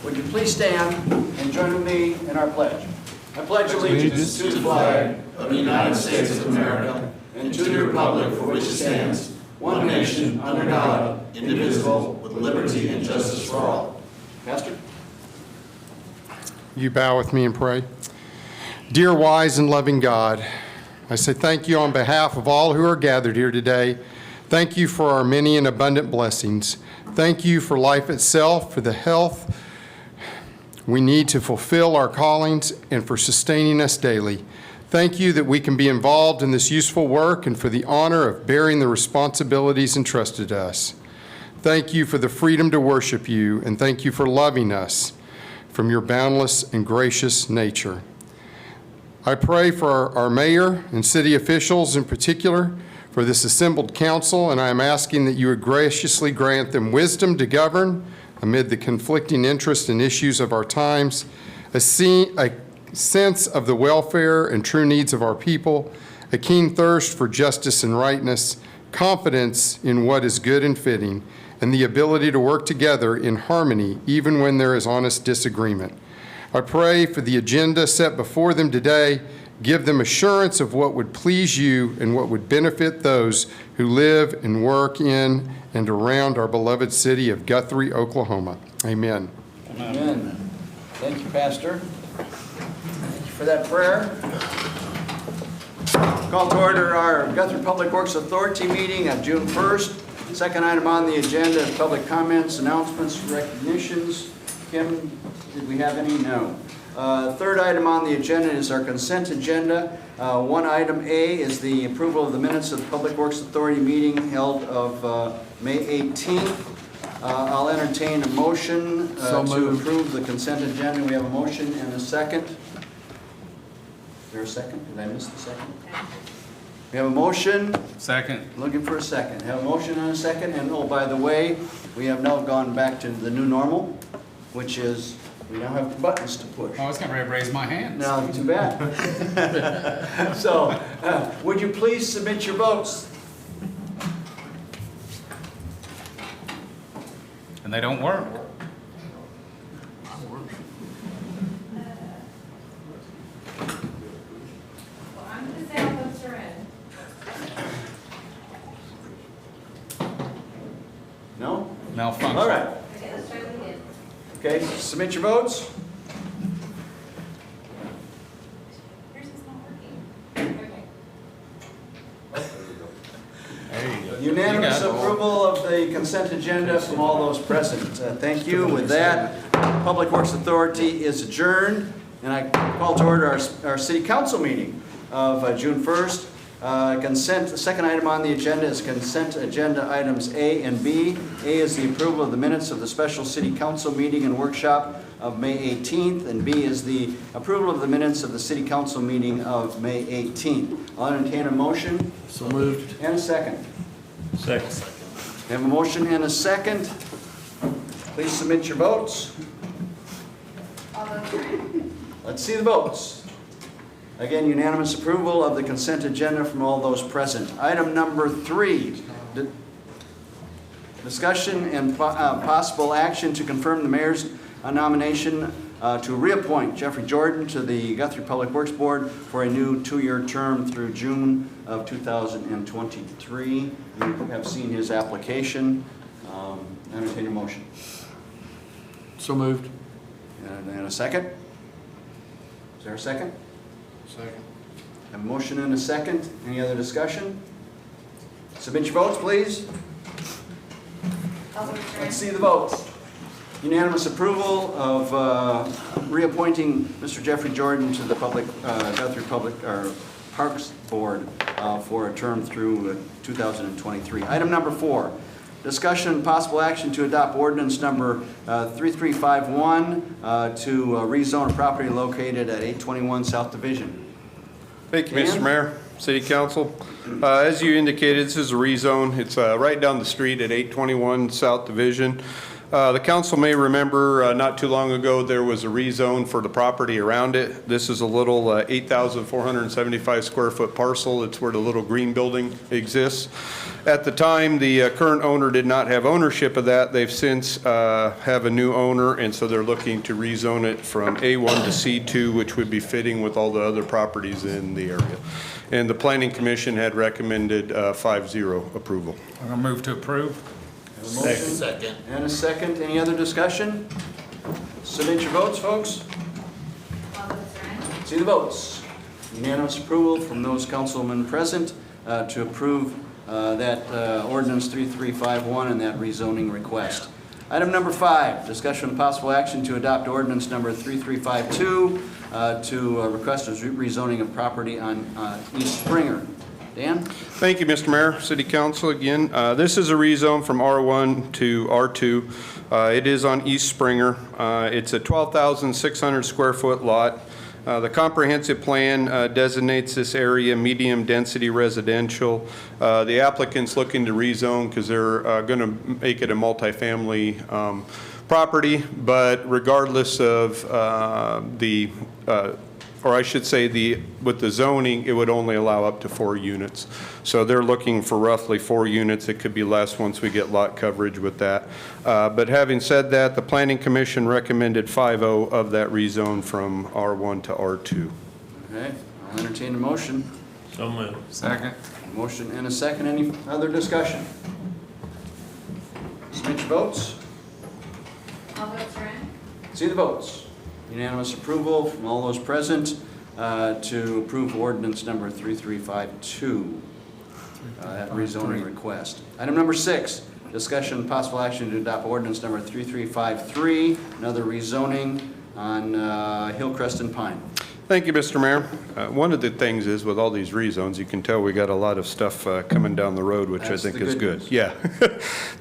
Would you please stand and join with me in our pledge? I pledge allegiance to the flag of the United States of America and to the republic for which it stands, one nation, under God, indivisible, with liberty and justice for all. Pastor? You bow with me and pray. Dear wise and loving God, I say thank you on behalf of all who are gathered here today. Thank you for our many and abundant blessings. Thank you for life itself, for the health we need to fulfill our callings, and for sustaining us daily. Thank you that we can be involved in this useful work and for the honor of bearing the responsibilities entrusted to us. Thank you for the freedom to worship you, and thank you for loving us from your boundless and gracious nature. I pray for our mayor and city officials in particular, for this assembled council, and I am asking that you would graciously grant them wisdom to govern amid the conflicting interests and issues of our times, a sense of the welfare and true needs of our people, a keen thirst for justice and rightness, confidence in what is good and fitting, and the ability to work together in harmony even when there is honest disagreement. I pray for the agenda set before them today. Give them assurance of what would please you and what would benefit those who live and work in and around our beloved city of Guthrie, Oklahoma. Amen. Amen. Thank you, Pastor. Thank you for that prayer. Call to order our Guthrie Public Works Authority meeting on June 1st. Second item on the agenda is public comments, announcements, recognitions. Kim, did we have any? No. Third item on the agenda is our consent agenda. One item A is the approval of the minutes of the Public Works Authority meeting held of May 18th. I'll entertain a motion to approve the consent agenda. We have a motion and a second. Is there a second? Did I miss the second? We have a motion. Second. Looking for a second. Have a motion and a second. And oh, by the way, we have now gone back to the new normal, which is we now have buttons to push. I was going to raise my hand. No, too bad. So, would you please submit your votes? And they don't work. Well, I'm going to say all votes are in. No? Malfunction. All right. Okay, let's try it again. Okay, submit your votes. Yours is not working. Okay. There you go. Unanimous You got it. approval of the consent agenda from all those present. Thank you. With that, Public Works Authority is adjourned, and I call to order our City Council meeting of June 1st. The second item on the agenda is consent agenda items A and B. A is the approval of the minutes of the special City Council meeting and workshop of May 18th, and B is the approval of the minutes of the City Council meeting of May 18th. I'll entertain a motion. So moved. And a second. Second. We have a motion and a second. Please submit your votes. All votes are in. Let's see the votes. Again, unanimous approval of the consent agenda from all those present. Item number 3, discussion and possible action to confirm the mayor's nomination to reappoint Jeffrey Jordan to the Guthrie Public Works Board for a new 2-year term through June of 2023. You have seen his application. Entertain a motion. So moved. And a second? Is there a second? Second. A motion and a second. Any other discussion? Submit your votes, please. All votes are in. Let's see the votes. Unanimous approval of reappointing Mr. Jeffrey Jordan to the Guthrie Parks Board for a term through 2023. Item number 4, discussion and possible action to adopt ordinance number 3351 to rezone a property located at 821 South Division. Thank you, Mr. Mayor, City Council. As you indicated, this is a rezone. It's right down the street at 821 South Division. The council may remember not too long ago, there was a rezone for the property around it. This is a little 8,475 square foot parcel. It's where the little green building exists. At the time, the current owner did not have ownership of that. They've since have a new owner, and so they're looking to rezone it from A1 to C2, which would be fitting with all the other properties in the area. And the Planning Commission had recommended 5-0 approval. I'm gonna move to approve. Have a motion Second. and a second. Any other discussion? Submit your votes, folks. All votes are in. See the votes. Unanimous approval from those councilmen present to approve that ordinance 3351 and that rezoning request. Item number 5, discussion and possible action to adopt ordinance number 3352 to request a rezoning of property on East Springer. Dan? Thank you, Mr. Mayor, City Council again. This is a rezone from R1 to R2. It is on East Springer. It's a 12,600 square foot lot. The comprehensive plan designates this area medium-density residential. The applicant's looking to rezone because they're going to make it a multifamily property, but regardless of or I should say with the zoning, it would only allow up to 4 units. So they're looking for roughly 4 units. It could be less once we get lot coverage with that. But having said that, the Planning Commission recommended 5-0 of that rezone from R1 to R2. Okay, I'll entertain a motion. So moved. Second. Motion and a second. Any other discussion? Submit your votes. All votes are in. See the votes. Unanimous approval from all those present to approve ordinance number 3352, that rezoning request. Item number 6, discussion and possible action to adopt ordinance number 3353, another rezoning on Hillcrest and Pine. Thank you, Mr. Mayor. One of the things is with all these rezones, you can tell we got a lot of stuff coming down the road, which That's I think the is good good. news. Yeah.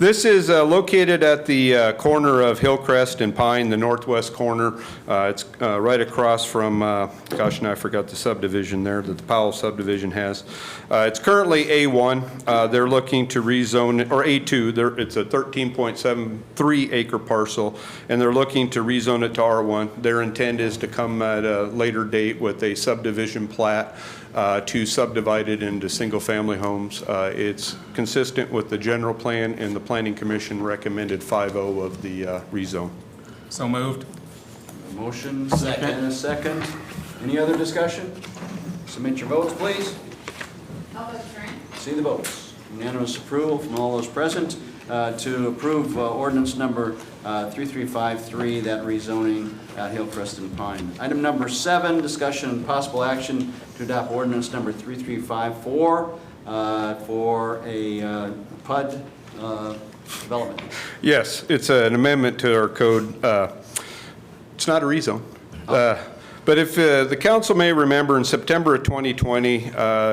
This is located at the corner of Hillcrest and Pine, the northwest corner. It's right across from, gosh, now I forgot the subdivision there that the Powell subdivision has. It's currently A1. They're looking to rezone it, or A2. It's a 13.73 acre parcel, and they're looking to rezone it to R1. Their intent is to come at a later date with a subdivision plat to subdivide it into single-family homes. It's consistent with the general plan, and the Planning Commission recommended 5-0 of the rezone. So moved. A motion and a second. Any other discussion? Submit your votes, please. All votes are in. See the votes. Unanimous approval from all those present to approve ordinance number 3353, that rezoning at Hillcrest and Pine. Item number 7, discussion and possible action to adopt ordinance number 3354 for a PUD development. Yes, it's an amendment to our code. It's not a rezone. But if the council may remember, in September of 2020,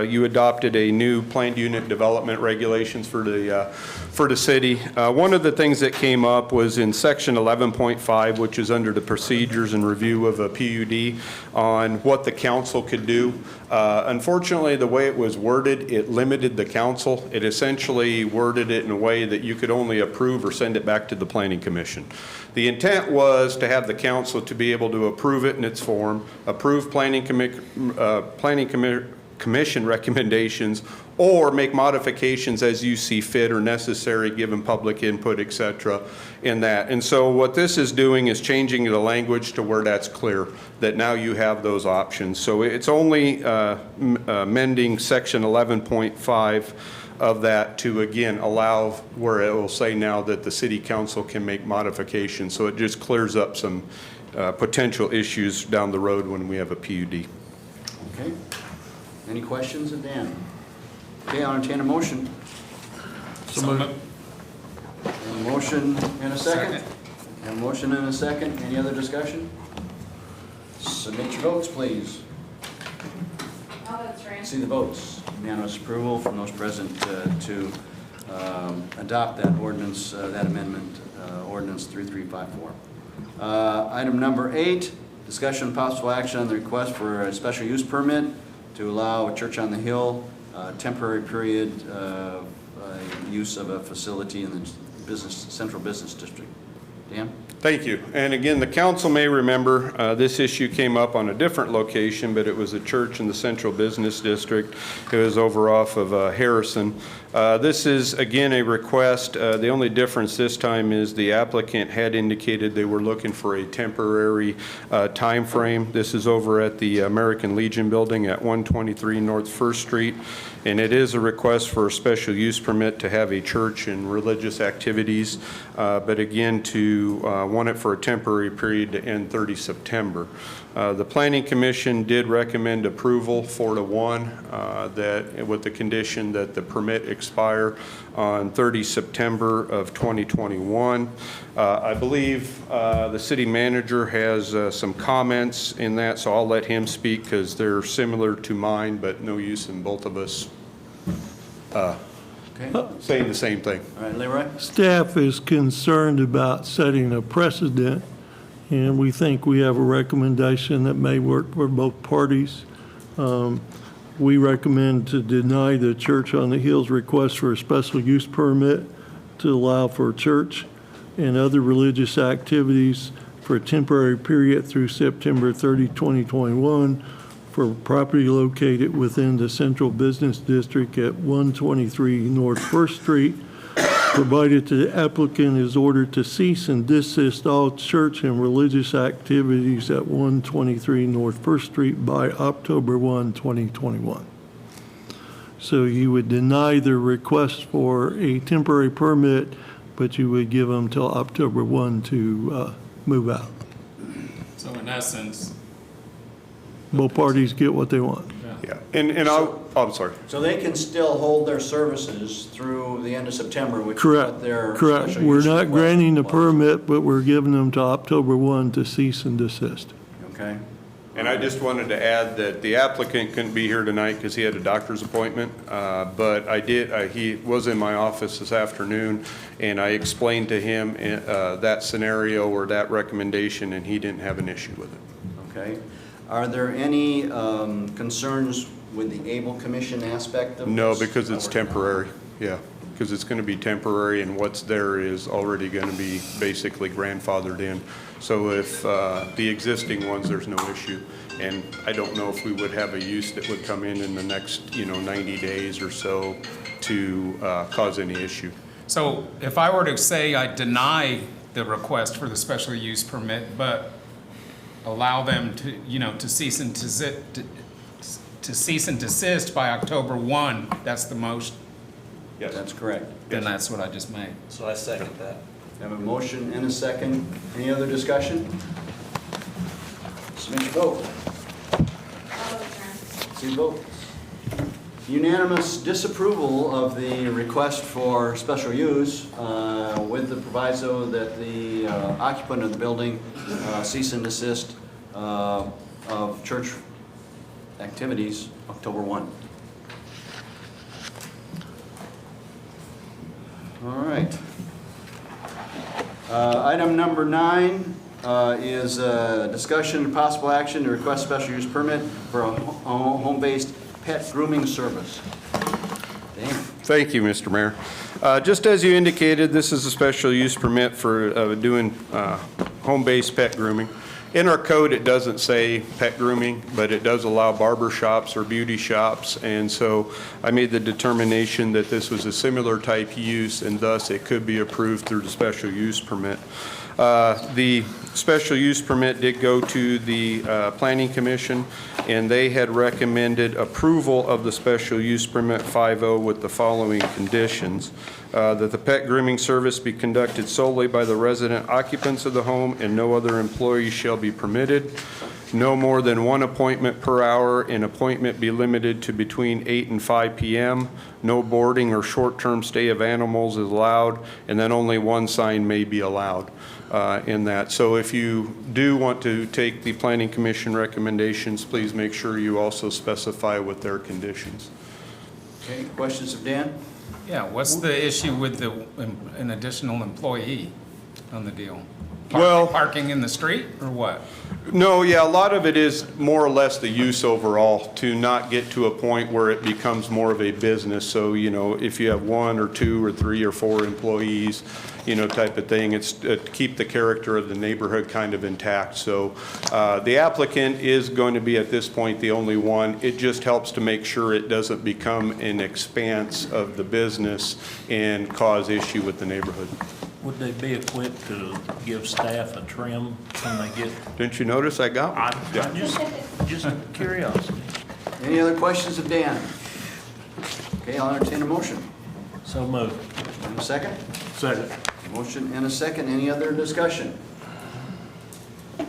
you adopted a new planned unit development regulations for the city. One of the things that came up was in section 11.5, which is under the procedures and review of a PUD, on what the council could do. Unfortunately, the way it was worded, it limited the council. It essentially worded it in a way that you could only approve or send it back to the Planning Commission. The intent was to have the council to be able to approve it in its form, approve Planning Commission recommendations, or make modifications as you see fit or necessary, given public input, et cetera, in that. And so what this is doing is changing the language to where that's clear, that now you have those options. So it's only amending section 11.5 of that to, again, allow where it will say now that the city council can make modifications. So it just clears up some potential issues down the road when we have a PUD. Okay. Any questions of Dan? Okay, I'll entertain a motion. So moved. A motion and a second. A motion and a second. Any other discussion? Submit your votes, please. All votes are in. See the votes. Unanimous approval from those present to adopt that ordinance, that amendment, ordinance 3354. Item number 8, discussion and possible action on the request for a special use permit to allow a Church on the Hill temporary period use of a facility in the central business district. Dan? Thank you. And again, the council may remember, this issue came up on a different location, but it was a church in the Central Business District. It was over off of Harrison. This is, again, a request. The only difference this time is the applicant had indicated they were looking for a temporary time frame. This is over at the American Legion Building at 123 North First Street. And it is a request for a special use permit to have a church and religious activities, but again, to want it for a temporary period to end 30 September. The Planning Commission did recommend approval 4-1, that with the condition that the permit expire on 30 September of 2021. I believe the city manager has some comments in that, so I'll let him speak because they're similar to mine, but no use in both of us saying the same thing. All right, Leroy? Staff is concerned about setting a precedent, and we think we have a recommendation that may work for both parties. We recommend to deny the Church on the Hill's request for a special use permit to allow for church and other religious activities for a temporary period through September 30, 2021, for property located within the Central Business District at 123 North First Street, provided the applicant is ordered to cease and desist all church and religious activities at 123 North First Street by October 1, 2021. So you would deny their request for a temporary permit, but you would give them till October 1 to move out. So in essence, Both parties get what they want. Yeah, and I'm sorry. So they can still hold their services through the end of September, which is Correct, what their correct. special We're use not request granting the was. permit, but we're giving them to October 1 to cease and desist. Okay. And I just wanted to add that the applicant couldn't be here tonight because he had a doctor's appointment, but he was in my office this afternoon, and I explained to him that scenario or that recommendation, and he didn't have an issue with it. Okay. Are there any concerns with the Able Commission aspect of this? No, because it's temporary, yeah, because it's going to be temporary, and what's there is already going to be basically grandfathered in. So if the existing ones, there's no issue. And I don't know if we would have a use that would come in the next, 90 days or so to cause any issue. so if I were to say I deny the request for the special use permit, but allow them to, to cease and desist by October 1, that's the motion, Yes. That's correct. then that's what I just made. So I second that. I have a motion and a second. Any other discussion? Submit your vote. All votes are in. See vote. Unanimous disapproval of the request for special use with the proviso that the occupant of the building cease and desist of church activities October 1. All right. Item number 9 is discussion and possible action to request special use permit for a home-based pet grooming service. Dan? Thank you, Mr. Mayor. Just as you indicated, this is a special use permit for doing home-based pet grooming. In our code, it doesn't say pet grooming, but it does allow barber shops or beauty shops, and so I made the determination that this was a similar type use, and thus it could be approved through the special use permit. The special use permit did go to the Planning Commission, and they had recommended approval of the special use permit 5-0 with the following conditions. That the pet grooming service be conducted solely by the resident occupants of the home and no other employees shall be permitted. No more than one appointment per hour, and appointment be limited to between 8 and 5 p.m. No boarding or short-term stay of animals is allowed, and then only one sign may be allowed in that. So if you do want to take the Planning Commission recommendations, please make sure you also specify with their conditions. Okay, questions of Dan? Yeah, what's the issue with an additional employee on the deal? Well- parking in the street, or what? No, yeah, a lot of it is more or less the use overall, to not get to a point where it becomes more of a business. So, if you have 1 or 2 or 3 or 4 employees, type of thing, it's to keep the character of the neighborhood kind of intact. So the applicant is going to be at this point the only one. It just helps to make sure it doesn't become an expanse of the business and cause issue with the neighborhood. Would they be equipped to give staff a trim when they get? Didn't you notice I got one? I'm just curiosity. Any other questions of Dan? Okay, I'll entertain a motion. So moved. And a second? Second. Motion and a second. Any other discussion? And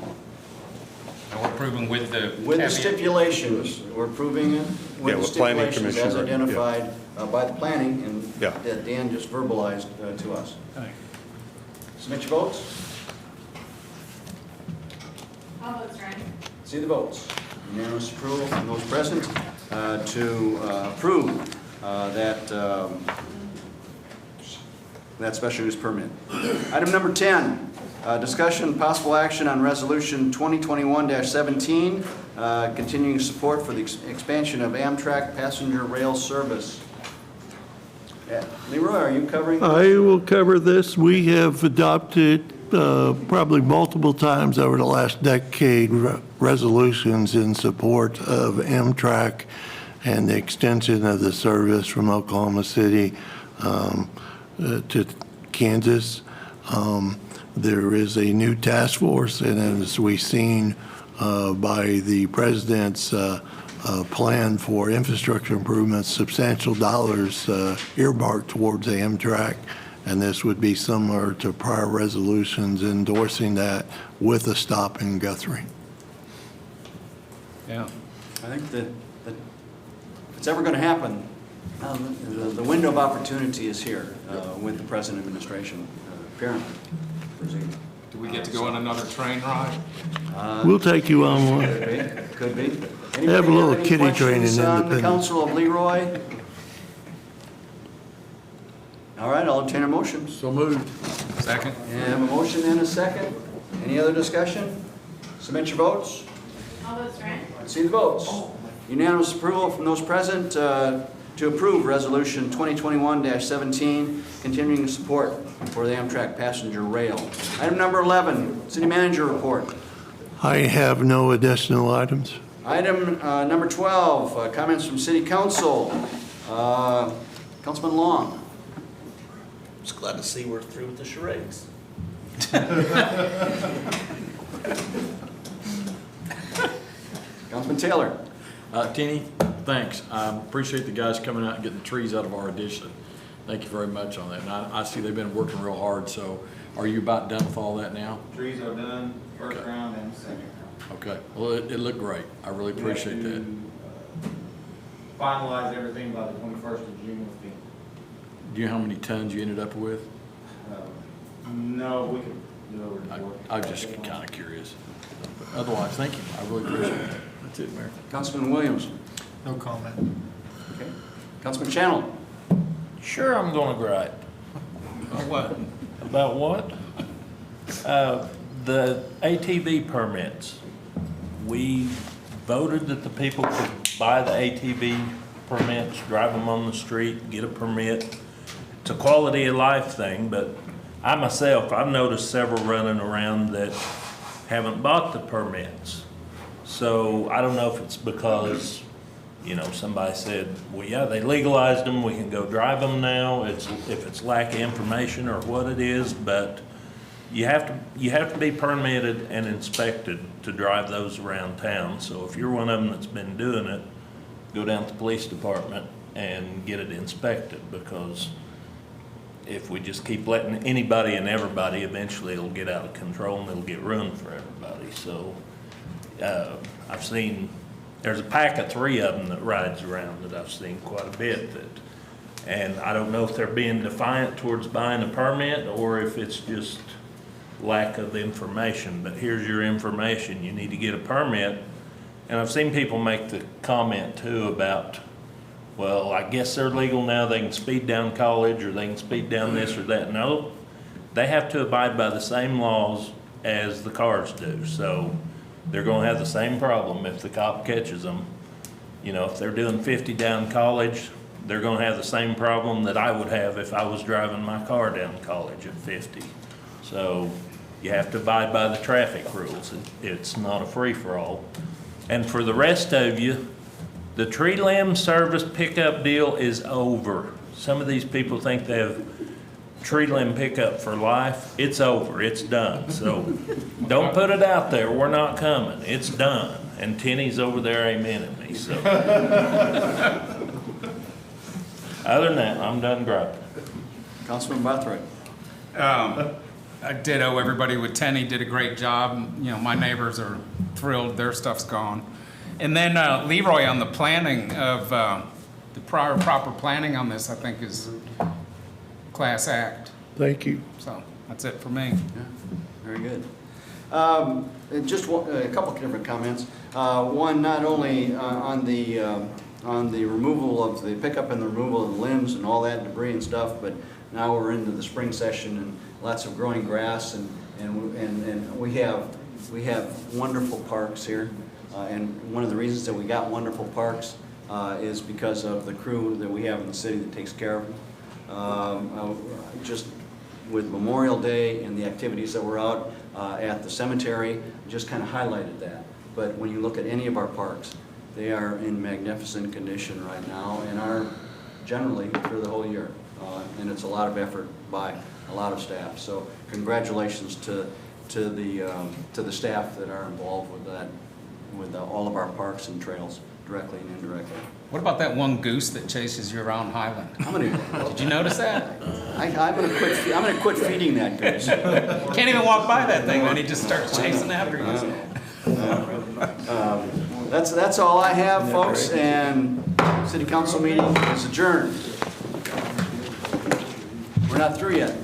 we're approving with the With the caveat. stipulations, we're approving it Yeah, with the with planning stipulations commission, as right, yeah. identified by the planning and Yeah. that Dan just verbalized to us. Thank you. Submit your votes. All votes are in. See the votes. Unanimous approval from those present to approve that special use permit. Item number 10, discussion and possible action on resolution 2021-17, continuing support for the expansion of Amtrak passenger rail service. Leroy, are you covering? I will cover this. We have adopted probably multiple times over the last decade resolutions in support of Amtrak and the extension of the service from Oklahoma City to Kansas. There is a new task force, and as we've seen by the president's plan for infrastructure improvements, substantial dollars earmarked towards Amtrak, and this would be similar to prior resolutions endorsing that with a stop in Guthrie. Yeah. I think that if it's ever going to happen, the window of opportunity is here with the present administration, apparently. Do we get to go on another train ride? We'll take you on one. Could be. They have a little Anybody kiddie any train in questions on the Independence. council of Leroy? All right, I'll obtain a motion. So moved. Second? And I have a motion and a second. Any other discussion? Submit your votes. All votes are in. Let's see the votes. Unanimous approval from those present to approve Resolution 2021-17, continuing support for the Amtrak passenger rail. Item number 11, City Manager Report. I have no additional items. Item number 12, comments from City Council. Councilman Long. Just glad to see we're through with the charades. Councilman Taylor. Tenny, thanks. I appreciate the guys coming out and getting the trees out of our addition. Thank you very much on that. And I see they've been working real hard, so are you about done with all that now? Trees are done, first Okay. round and second round. Okay, well, it looked great. I really appreciate We have that. to, finalize everything by the 21st of June with Do you know how many tons you ended up with? the, no, we could do over the board. I'm just kind of curious. But otherwise, thank you. I really appreciate that. That's it, Mayor. Councilman Williams. No comment. Okay. Councilman Channel. Sure, I'm gonna gripe. What? About what? The ATV permits. We voted that the people could buy the ATV permits, drive them on the street, get a permit. It's a quality of life thing, but I myself, I've noticed several running around that haven't bought the permits. So I don't know if it's because, somebody said, well, yeah, they legalized them, we can go drive them now. If it's lack of information or what it is, but you have to be permitted and inspected to drive those around town. So if you're one of them that's been doing it, go down to the police department and get it inspected, because if we just keep letting anybody and everybody, eventually it'll get out of control and it'll get ruined for everybody. So I've seen, there's a pack of 3 of them that rides around that I've seen quite a bit and I don't know if they're being defiant towards buying a permit or if it's just lack of information. But here's your information, you need to get a permit. And I've seen people make the comment too about, well, I guess they're legal now, they can speed down College or they can speed down this or that. No, they have to abide by the same laws as the cars do. So they're gonna have the same problem if the cop catches them. You know, if they're doing 50 down College, they're gonna have the same problem that I would have if I was driving my car down College at 50. So you have to abide by the traffic rules. It's not a free-for-all. And for the rest of you, the tree limb service pickup deal is over. Some of these people think they have tree limb pickup for life. It's over, it's done. So don't put it out there, we're not coming, it's done. And Tenny's over there amening me, so. Other than that, I'm done griping. Councilman Guthrie. I ditto everybody with Tenny, did a great job. You know, my neighbors are thrilled, their stuff's gone. And then Leroy, on the planning of, the proper planning on this, I think is class act. Thank you. So that's it for me. Yeah, very good. Just a couple of different comments. One, not only on the removal of the pickup and the removal of the limbs and all that debris and stuff, but now we're into the spring session and lots of growing grass, and we have wonderful parks here. And one of the reasons that we got wonderful parks is because of the crew that we have in the city that takes care of them. Just with Memorial Day and the activities that were out at the cemetery, just kind of highlighted that. But when you look at any of our parks, they are in magnificent condition right now and are generally through the whole year. And it's a lot of effort by a lot of staff. So congratulations to the staff that are involved with that, with all of our parks and trails, directly and indirectly. What about that one goose that chases you around Highland? Did you notice that? I'm gonna quit feeding that goose. Can't even walk by that thing when he just starts chasing after you. That's all I have, folks, and city council meeting is adjourned. We're not through yet.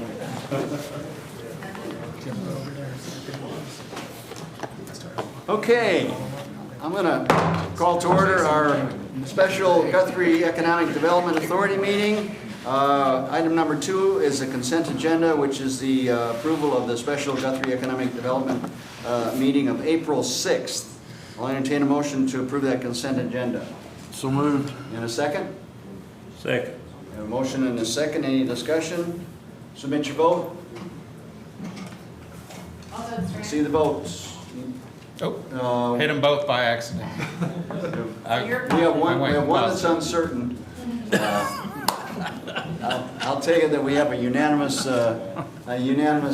Okay, I'm gonna call to order our special Guthrie Economic Development Authority meeting. Item number 2 is a consent agenda, which is the approval of the special Guthrie Economic Development meeting of April 6th. I'll entertain a motion to approve that consent agenda. So moved. In a second? Second. We have a motion and a second. Any discussion? Submit your vote. All votes are in. See the votes. Oh, hit them both by accident. We have one that's uncertain. I'll tell you that we have a unanimous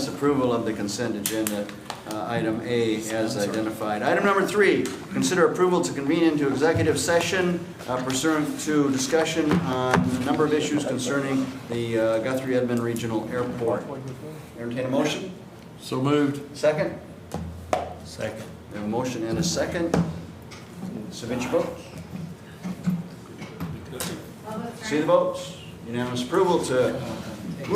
approval of the consent agenda, item A as identified. Item number 3, consider approval to convene into executive session pursuant to discussion on a number of issues concerning the Guthrie Edmond Regional Airport. Entertain a motion? So moved. Second? Second. We have a motion and a second. Submit your votes. All votes are See in. the votes. Unanimous approval to